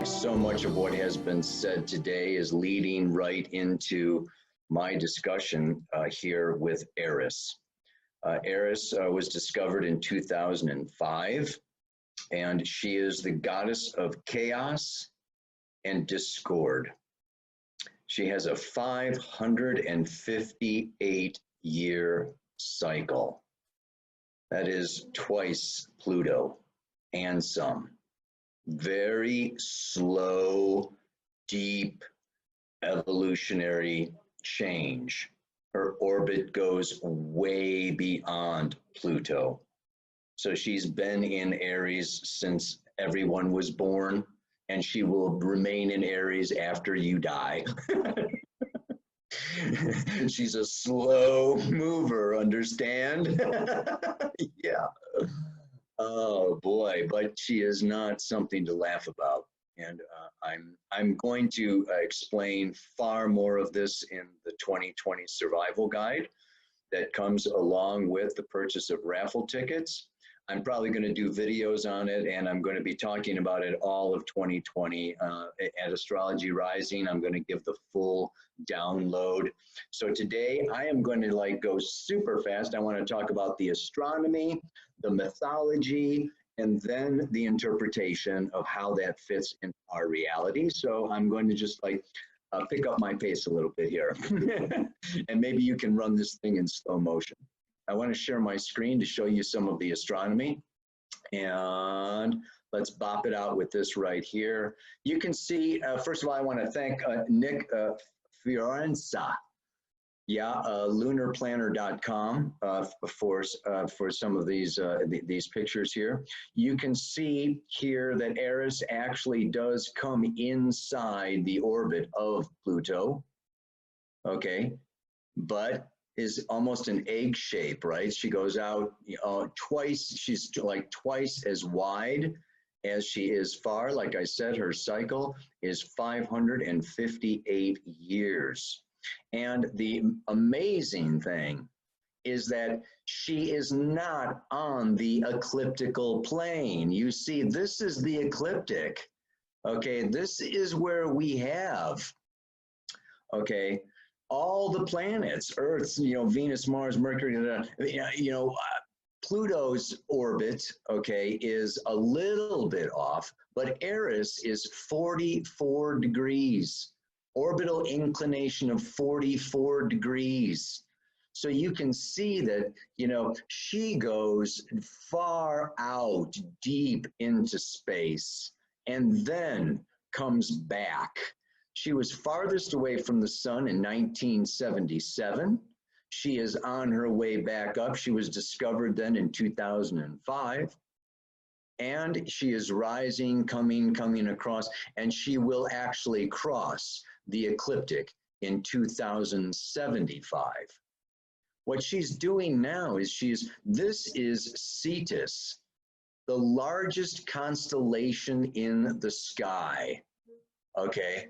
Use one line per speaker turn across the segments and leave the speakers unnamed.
So much of what has been said today is leading right into my discussion here with Eris. Eris was discovered in 2005, and she is the goddess of chaos and discord. She has a 558-year cycle. That is twice Pluto and some. Very slow, deep evolutionary change. Her orbit goes way beyond Pluto. So she's been in Aries since everyone was born, and she will remain in Aries after you die. She's a slow mover, understand? Yeah. Oh boy, but she is not something to laugh about. And I'm going to explain far more of this in the 2020 survival guide that comes along with the purchase of raffle tickets. I'm probably going to do videos on it, and I'm going to be talking about it all of 2020 at Astrology Rising. I'm going to give the full download. So today I am going to go super fast. I want to talk about the astronomy, the mythology, and then the interpretation of how that fits in our reality. So I'm going to just pick up my pace a little bit here. And maybe you can run this thing in slow motion. I want to share my screen to show you some of the astronomy. And let's bop it out with this right here. You can see, first of all, I want to thank Nick Fiorenza. Yeah, lunarplanner.com for some of these pictures here. You can see here that Eris actually does come inside the orbit of Pluto, okay, but is almost an egg shape, right? She goes out twice, she's like twice as wide as she is far. Like I said, her cycle is 558 years. And the amazing thing is that she is not on the ecliptical plane. You see, this is the ecliptic. Okay, this is where we have, okay, all the planets, Earth, Venus, Mars, Mercury, Pluto's orbit, okay, is a little bit off, but Eris is 44 degrees. Orbital inclination of 44 degrees. So you can see that, she goes far out deep into space and then comes back. She was farthest away from the sun in 1977. She is on her way back up. She was discovered then in 2005. And she is rising, coming across, and she will actually cross the ecliptic in 2075. What she's doing now is this is Cetus, the largest constellation in the sky. Okay,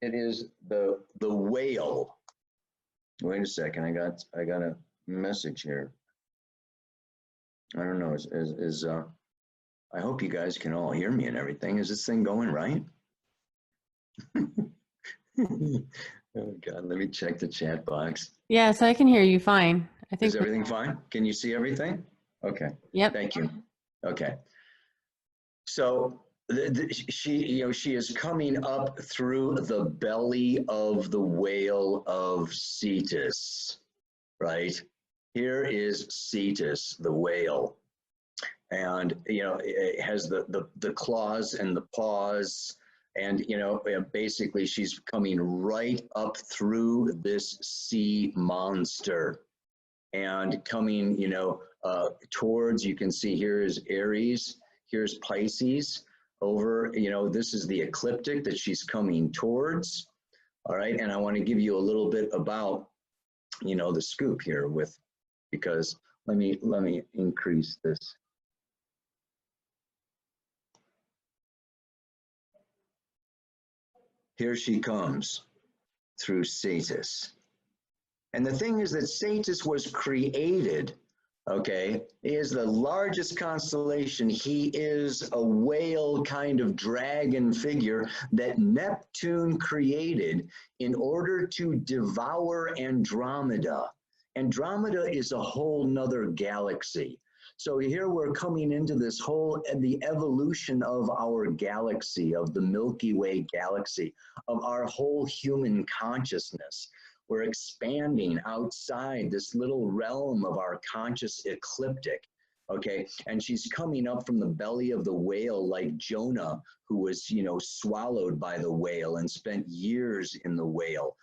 it is the whale. Wait a second, I got a message here. I don't know, I hope you guys can all hear me and everything. Is this thing going right? Oh God, let me check the chat box.
Yes, I can hear you fine. I think.
Is everything fine? Can you see everything? Okay.
Yep.
Thank you. Okay. So she is coming up through the belly of the whale of Cetus, right? Here is Cetus, the whale. And, it has the claws and the paws. And, basically she's coming right up through this sea monster and coming, towards, you can see here is Eris, here's Pisces over, this is the ecliptic that she's coming towards. All right. And I want to give you a little bit about, the scoop here because let me increase this. Here she comes through Cetus. And the thing is that Cetus was created Okay, he is the largest constellation. He is a whale kind of dragon figure that Neptune created in order to devour Andromeda. Andromeda is a whole nother galaxy. So here we're coming into this whole, the evolution of our galaxy, of the Milky Way galaxy, of our whole human consciousness. We're expanding outside this little realm of our conscious ecliptic, okay? And she's coming up from the belly of the whale like Jonah, who was, swallowed by the whale and spent years in the whale.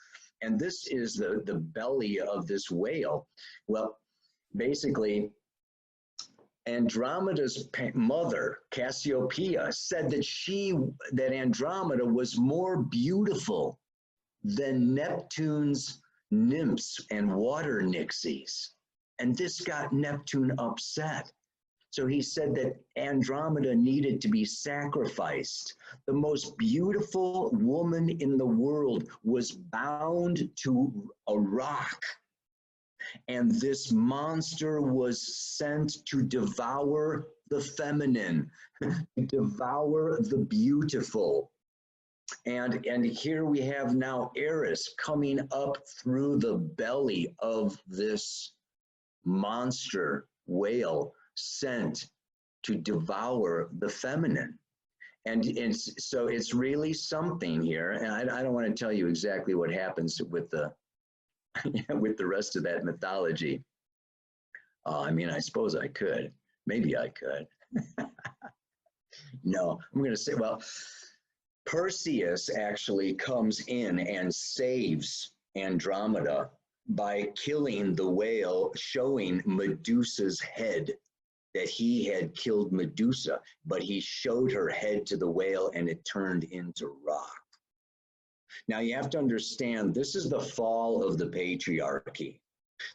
And this is the belly of this whale. Well, basically, Andromeda's mother, Cassiopeia, said that Andromeda was more beautiful than Neptune's nymphs and water nixies. And this got Neptune upset. So he said that Andromeda needed to be sacrificed. The most beautiful woman in the world was bound to a rock. And this monster was sent to devour the feminine, devour the beautiful. And here we have now Eris coming up through the belly of this monster whale sent to devour the feminine. And so it's really something here. And I don't want to tell you exactly what happens with the with the rest of that mythology. I mean, I suppose I could. Maybe I could. No, I'm going to say, well, Perseus actually comes in and saves Andromeda by killing the whale, showing Medusa's head, that he had killed Medusa, but he showed her head to the whale and it turned into rock. Now you have to understand, this is the fall of the patriarchy.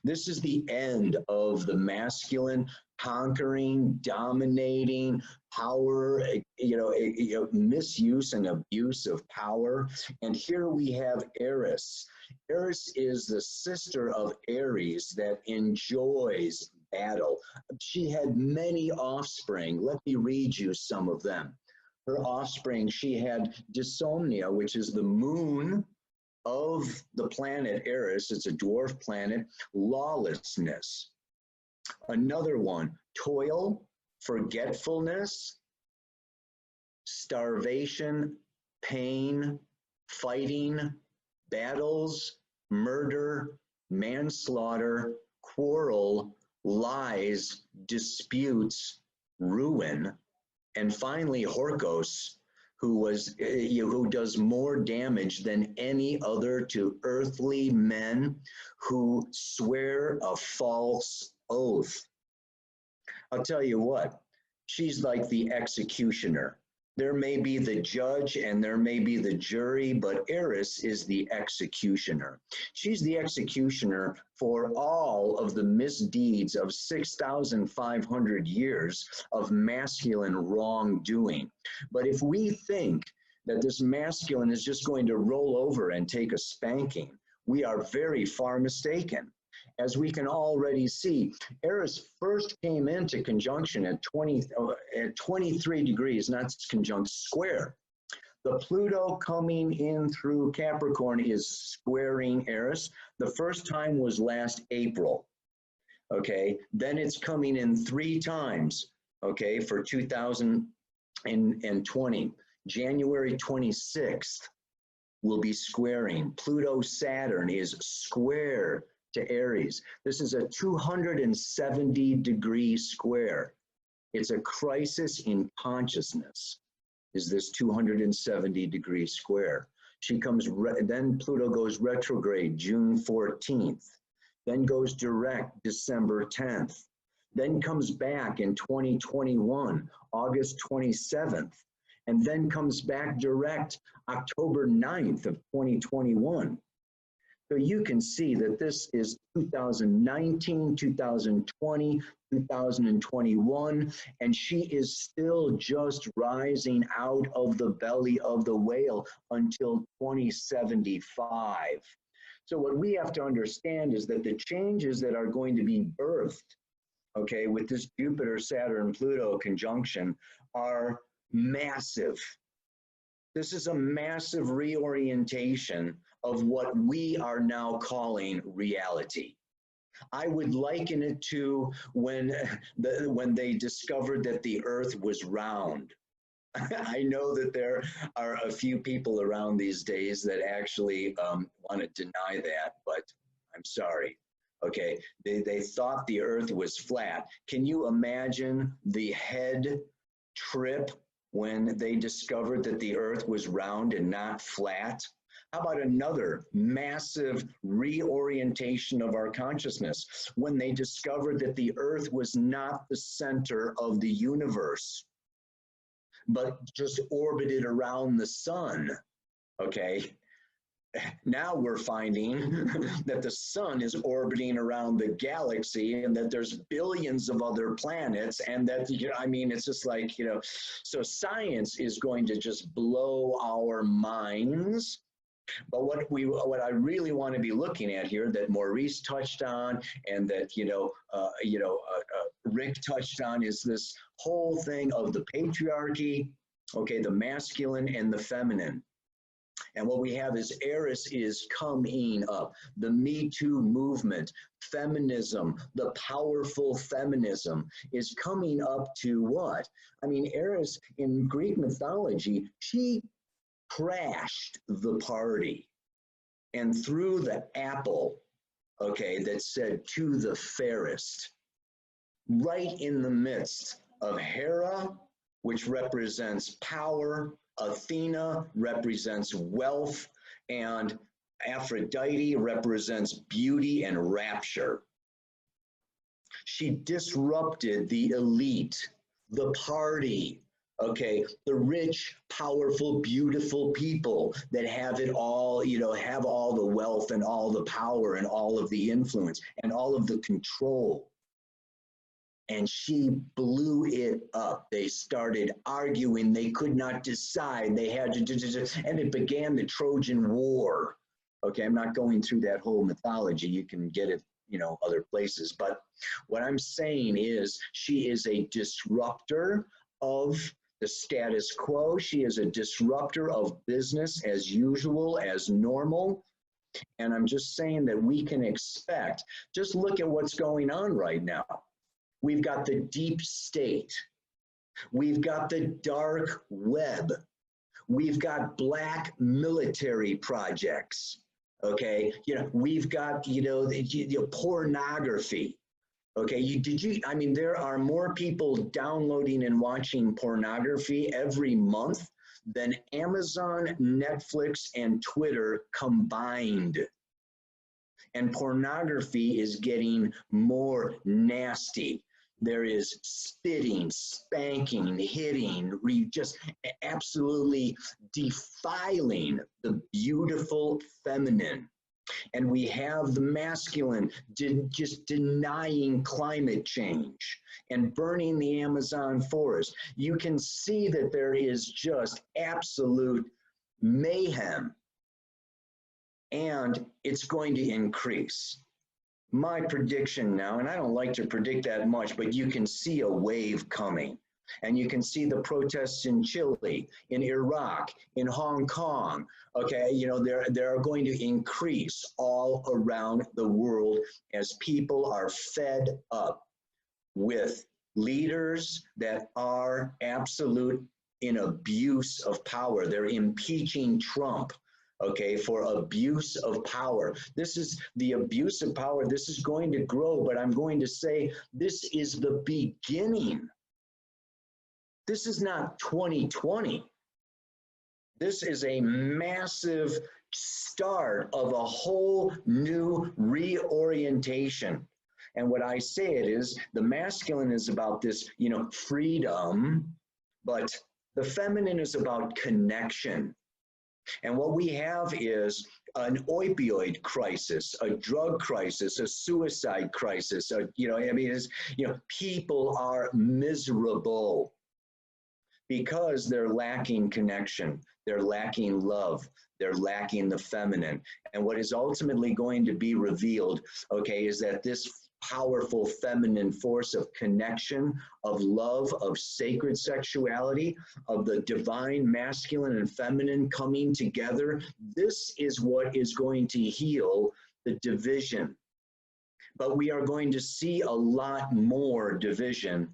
This is the end of the masculine conquering, dominating, power, misuse and abuse of power. And here we have Eris. Eris is the sister of Ares that enjoys battle. She had many offspring. Let me read you some of them. Her offspring, she had Dysomnia, which is the moon of the planet Eris. It's a dwarf planet. Lawlessness. Another one, toil, forgetfulness, starvation, pain, fighting, battles, murder, manslaughter, quarrel, lies, disputes, ruin. And finally, Horkos, who does more damage than any other to earthly men who swear a false oath. I'll tell you what, she's like the executioner. There may be the judge and there may be the jury, but Eris is the executioner. She's the executioner for all of the misdeeds of 6,500 years of masculine wrongdoing. But if we think that this masculine is just going to roll over and take a spanking, we are very far mistaken. As we can already see, Eris first came into conjunction at 23 degrees, not conjunct, square. The Pluto coming in through Capricorn is squaring Eris. The first time was last April, okay? Then it's coming in 3 times, okay, for 2020. January 26th will be squaring. Pluto-Saturn is square to Aries. This is a 270-degree square. It's a crisis in consciousness, is this 270-degree square. Then Pluto goes retrograde June 14th, then goes direct December 10th, then comes back in 2021, August 27th, and then comes back direct October 9th of 2021. So you can see that this is 2019, 2020, 2021, and she is still just rising out of the belly of the whale until 2075. So what we have to understand is that the changes that are going to be birthed okay, with this Jupiter, Saturn, Pluto conjunction are massive. This is a massive reorientation of what we are now calling reality. I would liken it to when they discovered that the earth was round. I know that there are a few people around these days that actually want to deny that, but I'm sorry. Okay, they thought the earth was flat. Can you imagine the head trip when they discovered that the earth was round and not flat? How about another massive reorientation of our consciousness when they discovered that the earth was not the center of the universe, but just orbited around the sun, okay? Now we're finding that the sun is orbiting around the galaxy and that there's billions of other planets, and that, you know, I mean, it's just like, you know, so science is going to just blow our minds. But what I really want to be looking at here, that Maurice touched on, and that Rick touched on, is this whole thing of the patriarchy, okay, the masculine and the feminine. And what we have is Eris is coming up. The Me Too movement, feminism, the powerful feminism is coming up to what? I mean, Eris in Greek mythology, she crashed the party and threw the apple, okay, that said to the fairest, right in the midst of Hera, which represents power, Athena represents wealth, and Aphrodite represents beauty and rapture. She disrupted the elite, the party, okay, the rich, powerful, beautiful people that have it all, you know, have all the wealth and all the power and all of the influence and all of the control. And she blew it up. They started arguing. They could not decide. They had to, and it began the Trojan War. Okay, I'm not going through that whole mythology. You can get it, you know, other places. But what I'm saying is she is a disruptor of the status quo. She is a disruptor of business as usual, as normal. And I'm just saying that we can expect, just look at what's going on right now. We've got the deep state. We've got the dark web. We've got black military projects. Okay, you know, we've got, you know, the pornography. Okay, I mean, there are more people downloading and watching pornography every month than Amazon, Netflix, and Twitter combined. And pornography is getting more nasty. There is spitting, spanking, hitting, just absolutely defiling the beautiful feminine. And we have the masculine just denying climate change and burning the Amazon forest. You can see that there is just absolute mayhem, and it's going to increase. My prediction now, and I don't like to predict that much, but you can see a wave coming. And you can see the protests in Chile, in Iraq, in Hong Kong. Okay, you know, they're going to increase all around the world as people are fed up with leaders that are absolute in abuse of power. They're impeaching Trump, okay, for abuse of power. This is the abuse of power. This is going to grow, but I'm going to say this is the beginning. This is not 2020. This is a massive start of a whole new reorientation. And what I say it is, the masculine is about this, you know, freedom, but the feminine is about connection. And what we have is an opioid crisis, a drug crisis, a suicide crisis. You know, I mean, people are miserable because they're lacking connection, they're lacking love, they're lacking the feminine. And what is ultimately going to be revealed, okay, is that this powerful feminine force of connection, of love, of sacred sexuality, of the divine masculine and feminine coming together. This is what is going to heal the division. But we are going to see a lot more division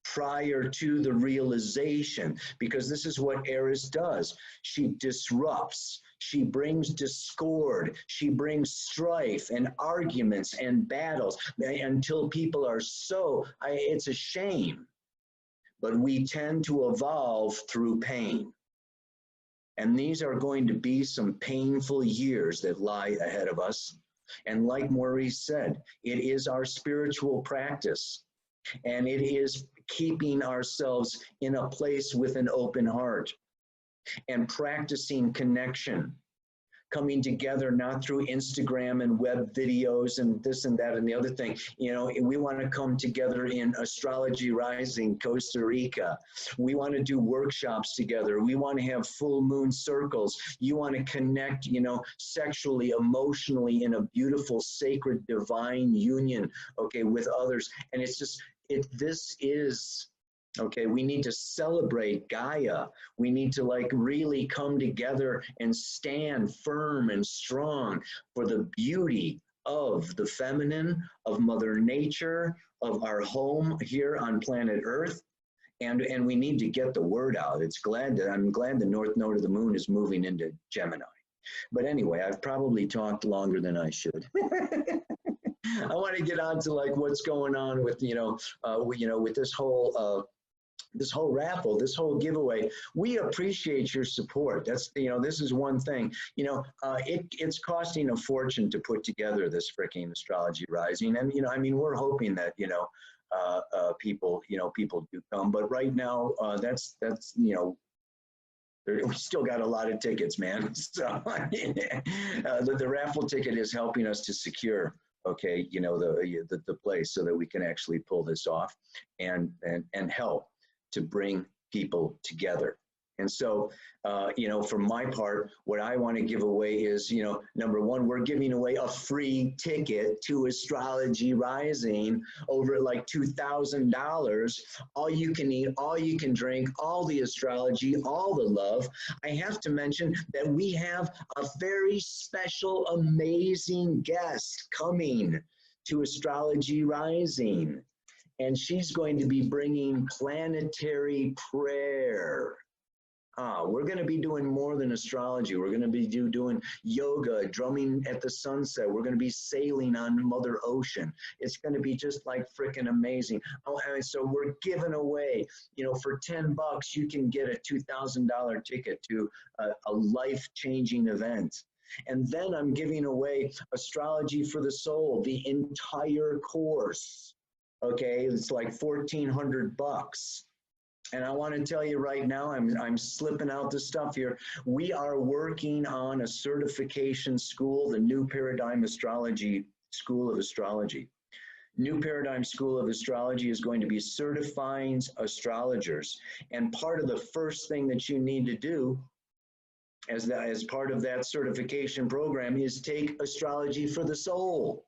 prior to the realization, because this is what Eris does. She disrupts, she brings discord, she brings strife and arguments and battles until people are it's a shame. But we tend to evolve through pain. And these are going to be some painful years that lie ahead of us. And like Maurice said, it is our spiritual practice. And it is keeping ourselves in a place with an open heart and practicing connection, coming together, not through Instagram and web videos and this and that and the other thing. You know, we want to come together in Astrology Rising, Costa Rica. We want to do workshops together. We want to have full moon circles. You want to connect, you know, sexually, emotionally in a beautiful, sacred, divine union, okay, with others. And it's just, this is, okay, we need to celebrate Gaia. We need to like really come together and stand firm and strong for the beauty of the feminine, of Mother Nature, of our home here on planet Earth. And we need to get the word out. I'm glad the North Node of the Moon is moving into Gemini. But anyway, I've probably talked longer than I should. I want to get on to like what's going on with, with this whole raffle, this whole giveaway. We appreciate your support. That's, this is one thing, it's costing a fortune to put together this freaking Astrology Rising. And, we're hoping that, people do come, but right now we still got a lot of tickets, man. So the raffle ticket is helping us to secure, okay, the place so that we can actually pull this off and help to bring people together. And so, for my part, what I want to give away is, number one, we're giving away a free ticket to Astrology Rising over at like $2,000. All you can eat, all you can drink, all the astrology, all the love. I have to mention that we have a very special, amazing guest coming to Astrology Rising. And she's going to be bringing planetary prayer. We're going to be doing more than astrology. We're going to be doing yoga, drumming at the sunset. We're going to be sailing on Mother Ocean. It's going to be just like freaking amazing. And so we're giving away, for $10, you can get a $2,000 ticket to a life-changing event. And then I'm giving away Astrology for the Soul, the entire course. Okay, it's like $1,400. And I want to tell you right now, I'm slipping out the stuff here. We are working on a certification school, the New Paradigm Astrology School of Astrology. New Paradigm School of Astrology is going to be certifying astrologers. And part of the first thing that you need to do as part of that certification program is take Astrology for the Soul.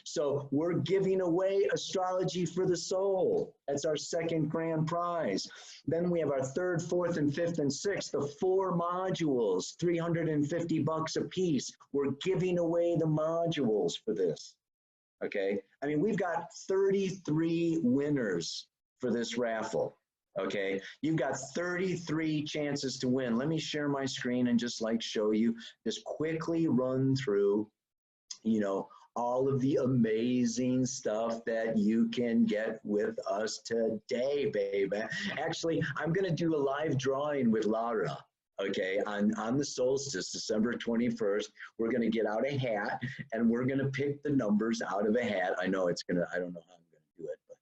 So we're giving away Astrology for the Soul. That's our second grand prize. Then we have our third, fourth, and fifth, and sixth, the 4 modules, $350 a piece. We're giving away the modules for this, okay? We've got 33 winners for this raffle, okay? You've got 33 chances to win. Let me share my screen and just like show you, just quickly run through, all of the amazing stuff that you can get with us today, baby. Actually, I'm going to do a live drawing with Laura, okay, on the solstice, December 21st. We're going to get out a hat, and we're going to pick the numbers out of a hat. I don't know how I'm going to do it, but,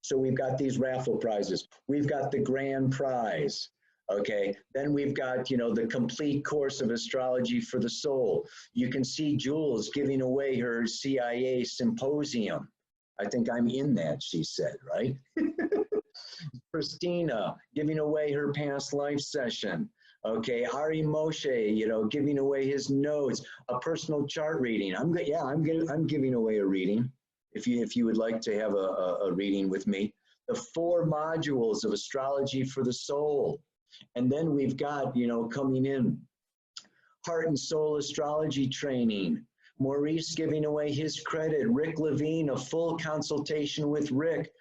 So we've got these raffle prizes. We've got the grand prize. Okay, then we've got, the complete course of Astrology for the Soul. You can see Jules giving away her CIA symposium. I think I'm in that, she said, right? Christina giving away her past life session. Okay, Ari Moshe, giving away his notes, a personal chart reading. I'm giving away a reading. if you would like to have a reading with me. The 4 modules of astrology for the soul. And then we've got, coming in, heart and soul astrology training. Maurice giving away his credit. Rick Levine, a full consultation with Rick,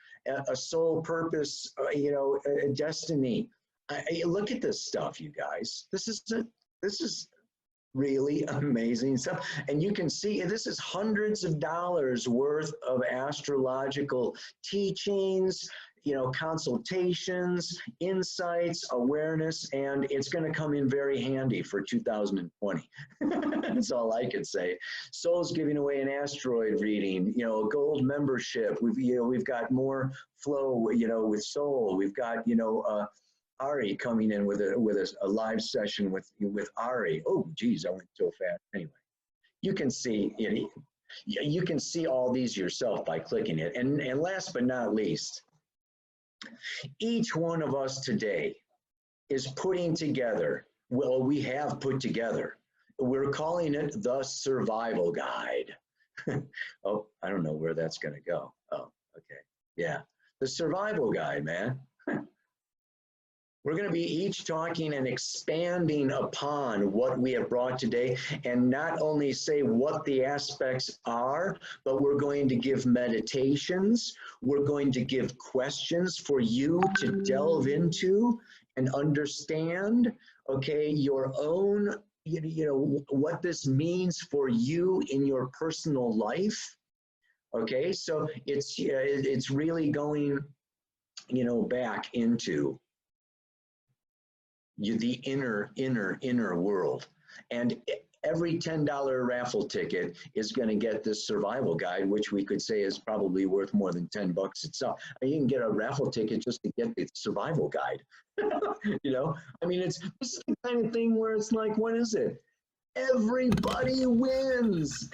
a soul purpose, a destiny. Look at this stuff, you guys. This is really amazing stuff. And you can see this is hundreds of dollars worth of astrological teachings, consultations, insights, awareness, and it's going to come in very handy for 2020. That's all I could say. Soul's giving away an asteroid reading, a gold membership. We've got more flow, with Soul. We've got, Ari coming in with a live session with Ari. Oh, geez, I went so fast. Anyway, you can see you can see all these yourself by clicking it. And last but not least, each one of us today is putting together. Well, we have put together. We're calling it the Survival Guide. Oh, I don't know where that's going to go. Oh, okay, yeah, the Survival Guide, man. We're going to be each talking and expanding upon what we have brought today, and not only say what the aspects are, but we're going to give meditations. We're going to give questions for you to delve into and understand, okay, your own, what this means for you in your personal life. Okay, so it's really going, back into the inner world. And every $10 raffle ticket is going to get this survival guide, which we could say is probably worth more than $10 itself. And you can get a raffle ticket just to get the survival guide. I mean, this is the kind of thing where it's like, what is it? Everybody wins.